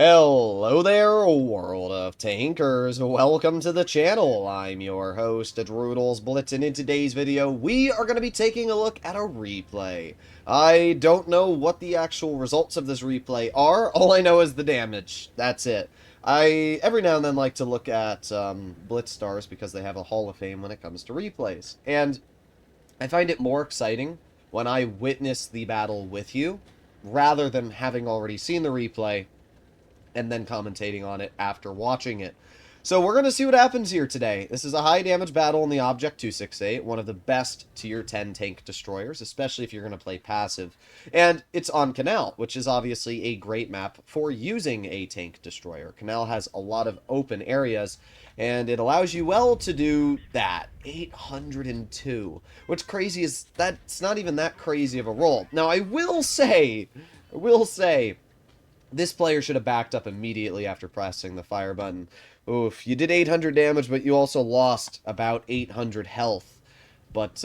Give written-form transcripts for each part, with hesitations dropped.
Hello there, world of tankers. Welcome to the channel. I'm your host, Droodles Blitz, and in today's video, we are going to be taking a look at a replay. I don't know what the actual results of this replay are. All I know is the damage. That's it. I every now and then like to look at Blitz stars because they have a Hall of Fame when it comes to replays. And I find it more exciting when I witness the battle with you rather than having already seen the replay and then commentating on it after watching it. So we're going to see what happens here today. This is a high damage battle in the Object 268, one of the best tier 10 tank destroyers, especially if you're going to play passive. And it's on Canal, which is obviously a great map for using a tank destroyer. Canal has a lot of open areas, and it allows you, well, to do that. 802. What's crazy is that's not even that crazy of a roll. Now, I will say, this player should have backed up immediately after pressing the fire button. Oof, you did 800 damage, but you also lost about 800 health. But,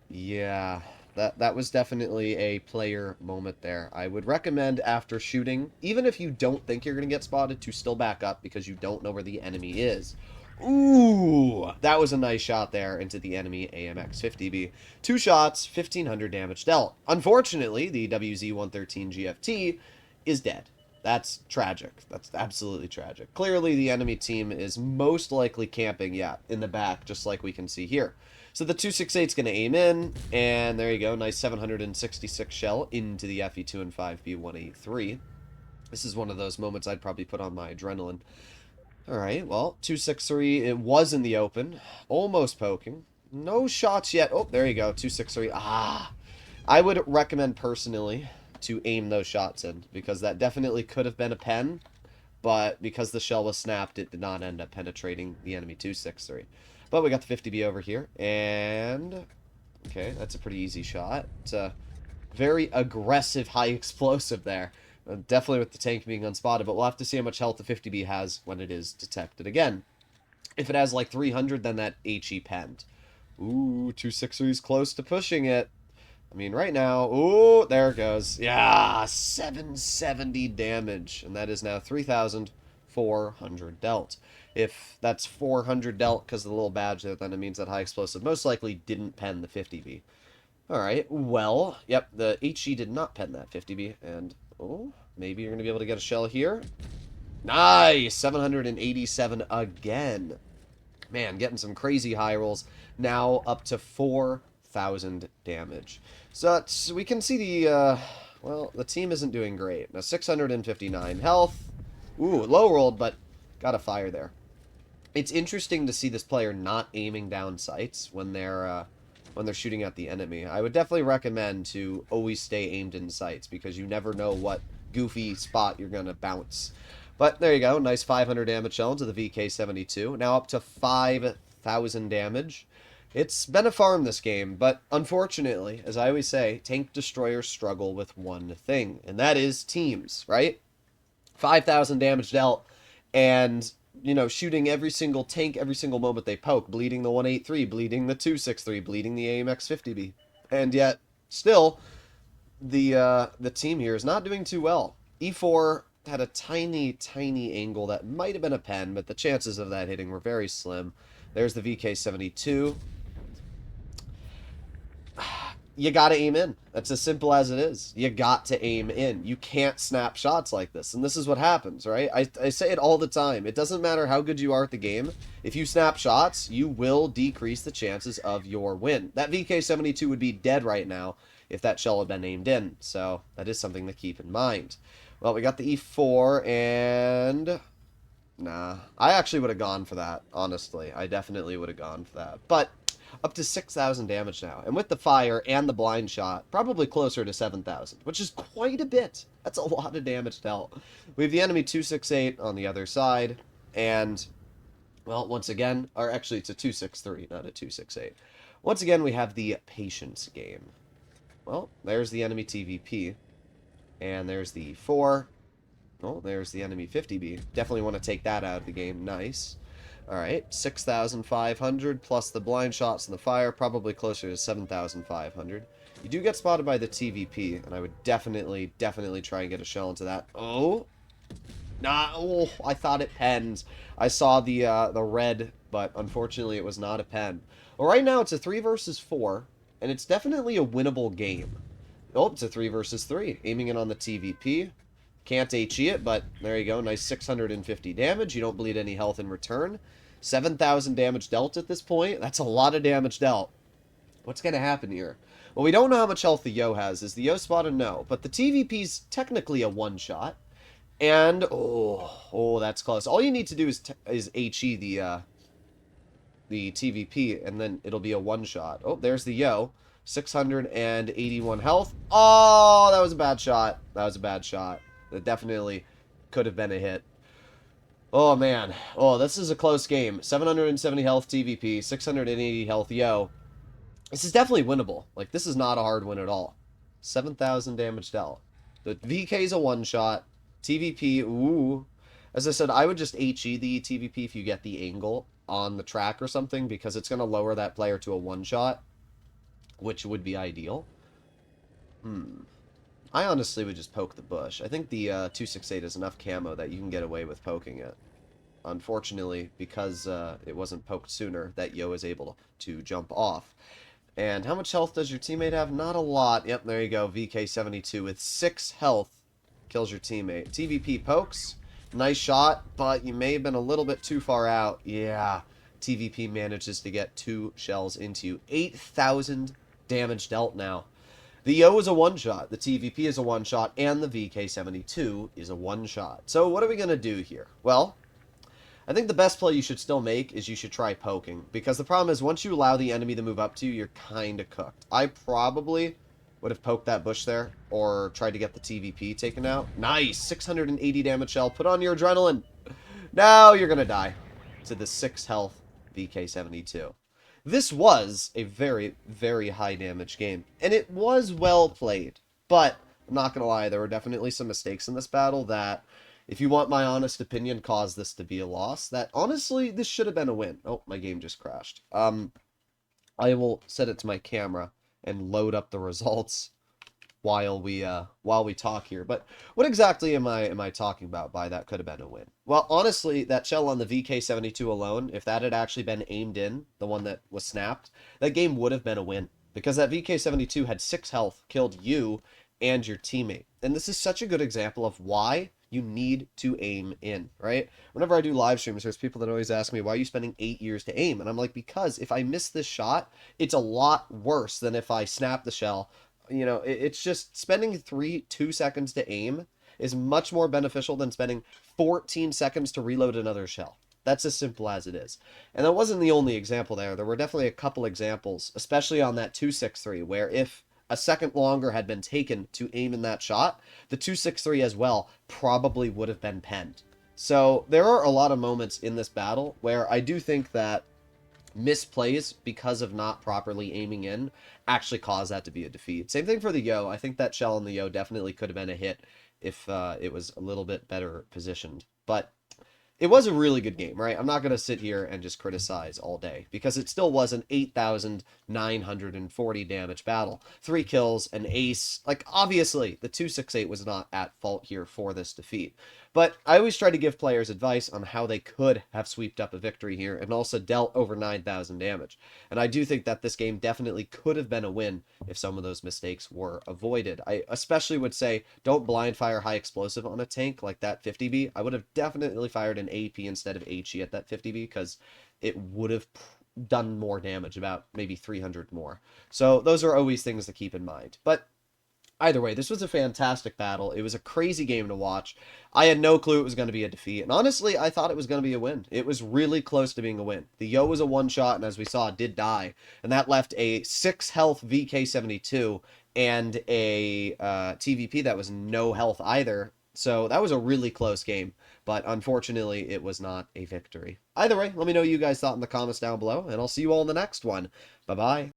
yeah, that was definitely a player moment there. I would recommend after shooting, even if you don't think you're going to get spotted, to still back up because you don't know where the enemy is. Ooh, that was a nice shot there into the enemy AMX 50B. Two shots, 1500 damage dealt. Unfortunately, the WZ-113 GFT is dead. That's tragic. That's absolutely tragic. Clearly, the enemy team is most likely camping, yeah, in the back, just like we can see here. So the 268 is going to aim in, and there you go. Nice 766 shell into the FE2 and 5B183. This is one of those moments I'd probably put on my adrenaline. Alright, well, 263, it was in the open. Almost poking. No shots yet. Oh, there you go, 263. Ah! I would recommend personally to aim those shots in, because that definitely could have been a pen, but because the shell was snapped, it did not end up penetrating the enemy 263. But we got the 50B over here, and... okay, that's a pretty easy shot. It's a very aggressive, high explosive there. Definitely with the tank being unspotted, but we'll have to see how much health the 50B has when it is detected again. If it has like 300, then that HE penned. Ooh, 263 is close to pushing it. I mean, right now, ooh, there it goes. Yeah, 770 damage, and that is now 3,400 dealt. If that's 400 dealt because of the little badge there, then it means that high explosive most likely didn't pen the 50B. Alright, well, yep, the HE did not pen that 50B, and, oh, maybe you're going to be able to get a shell here. Nice! 787 again. Man, getting some crazy high rolls. Now up to 4,000 damage. So we can see the, well, the team isn't doing great. Now 659 health. Ooh, low rolled, but got a fire there. It's interesting to see this player not aiming down sights when they're shooting at the enemy. I would definitely recommend to always stay aimed in sights because you never know what goofy spot you're going to bounce. But there you go. Nice 500 damage shell into the VK-72. Now up to 5,000 damage. It's been a farm this game, but unfortunately, as I always say, tank destroyers struggle with one thing, and that is teams, right? 5,000 damage dealt, and, you know, shooting every single tank every single moment they poke, bleeding the 183, bleeding the 263, bleeding the AMX 50B. And yet, still, the team here is not doing too well. E4 had a tiny, tiny angle that might have been a pen, but the chances of that hitting were very slim. There's the VK-72. You gotta aim in. That's as simple as it is. You got to aim in. You can't snap shots like this. And this is what happens, right? I say it all the time. It doesn't matter how good you are at the game. If you snap shots, you will decrease the chances of your win. That VK-72 would be dead right now if that shell had been aimed in. So that is something to keep in mind. Well, we got the E4, and... nah. I actually would have gone for that, honestly. I definitely would have gone for that. But... up to 6,000 damage now. And with the fire and the blind shot, probably closer to 7,000, which is quite a bit. That's a lot of damage dealt. We have the enemy 268 on the other side, and, well, once again, or actually it's a 263, not a 268. Once again, we have the patience game. Well, there's the enemy TVP, and there's the 4. Oh, there's the enemy 50B. Definitely want to take that out of the game. Nice. Alright, 6,500 plus the blind shots and the fire, probably closer to 7,500. You do get spotted by the TVP, and I would definitely try and get a shell into that. Oh! Nah, oh, I thought it penned. I saw the red, but unfortunately it was not a pen. Well, right now it's a 3 versus 4, and it's definitely a winnable game. Oh, it's a 3 versus 3. Aiming it on the TVP. Can't HE it, but there you go. Nice 650 damage. You don't bleed any health in return. 7,000 damage dealt at this point. That's a lot of damage dealt. What's going to happen here? Well, we don't know how much health the Yo has. Is the Yo spotted? No. But the TVP's technically a one-shot. And, oh, that's close. All you need to do is HE the TVP, and then it'll be a one-shot. Oh, there's the Yo. 681 health. Oh, that was a bad shot. That was a bad shot. That definitely could have been a hit. Oh, man. Oh, this is a close game. 770 health TVP, 680 health Yo. This is definitely winnable. Like, this is not a hard win at all. 7,000 damage dealt. The VK is a one-shot. TVP, ooh. As I said, I would just HE the TVP if you get the angle on the track or something, because it's going to lower that player to a one-shot, which would be ideal. I honestly would just poke the bush. I think the 268 is enough camo that you can get away with poking it. Unfortunately, because it wasn't poked sooner, that Yo is able to jump off. And how much health does your teammate have? Not a lot. Yep, there you go. VK72 with 6 health kills your teammate. TVP pokes. Nice shot, but you may have been a little bit too far out. Yeah, TVP manages to get 2 shells into you. 8,000 damage dealt now. The Yo is a one-shot, the TVP is a one-shot, and the VK72 is a one-shot. So what are we going to do here? Well, I think the best play you should still make is you should try poking. Because the problem is, once you allow the enemy to move up to you, you're kind of cooked. I probably would have poked that bush there, or tried to get the TVP taken out. Nice! 680 damage shell. Put on your adrenaline! Now you're going to die to the 6 health VK72. This was a very, very high damage game, and it was well played. But, I'm not going to lie, there were definitely some mistakes in this battle that, if you want my honest opinion, caused this to be a loss. That, honestly, this should have been a win. Oh, my game just crashed. I will set it to my camera and load up the results while we talk here. But what exactly am I talking about by that could have been a win? Well, honestly, that shell on the VK72 alone, if that had actually been aimed in, the one that was snapped, that game would have been a win. Because that VK72 had 6 health, killed you and your teammate. And this is such a good example of why you need to aim in, right? Whenever I do live streams, there's people that always ask me, why are you spending 8 years to aim? And I'm like, because if I miss this shot, it's a lot worse than if I snap the shell. You know, it's just spending 2 seconds to aim is much more beneficial than spending 14 seconds to reload another shell. That's as simple as it is. And that wasn't the only example there. There were definitely a couple examples, especially on that 263, where if a second longer had been taken to aim in that shot, the 263 as well probably would have been penned. So there are a lot of moments in this battle where I do think that misplays because of not properly aiming in actually cause that to be a defeat. Same thing for the Yo. I think that shell on the Yo definitely could have been a hit if it was a little bit better positioned. But it was a really good game, right? I'm not going to sit here and just criticize all day, because it still was an 8,940 damage battle. 3 kills, an ace. Like, obviously, the 268 was not at fault here for this defeat. But I always try to give players advice on how they could have sweeped up a victory here and also dealt over 9,000 damage. And I do think that this game definitely could have been a win if some of those mistakes were avoided. I especially would say don't blind fire high explosive on a tank like that 50B. I would have definitely fired an AP instead of HE at that 50B, because it would have done more damage, about maybe 300 more. So those are always things to keep in mind. But either way, this was a fantastic battle. It was a crazy game to watch. I had no clue it was going to be a defeat. And honestly, I thought it was going to be a win. It was really close to being a win. The Yo was a one-shot, and as we saw, did die. And that left a 6 health VK72 and a TVP that was no health either. So that was a really close game. But unfortunately, it was not a victory. Either way, let me know what you guys thought in the comments down below, and I'll see you all in the next one. Bye-bye.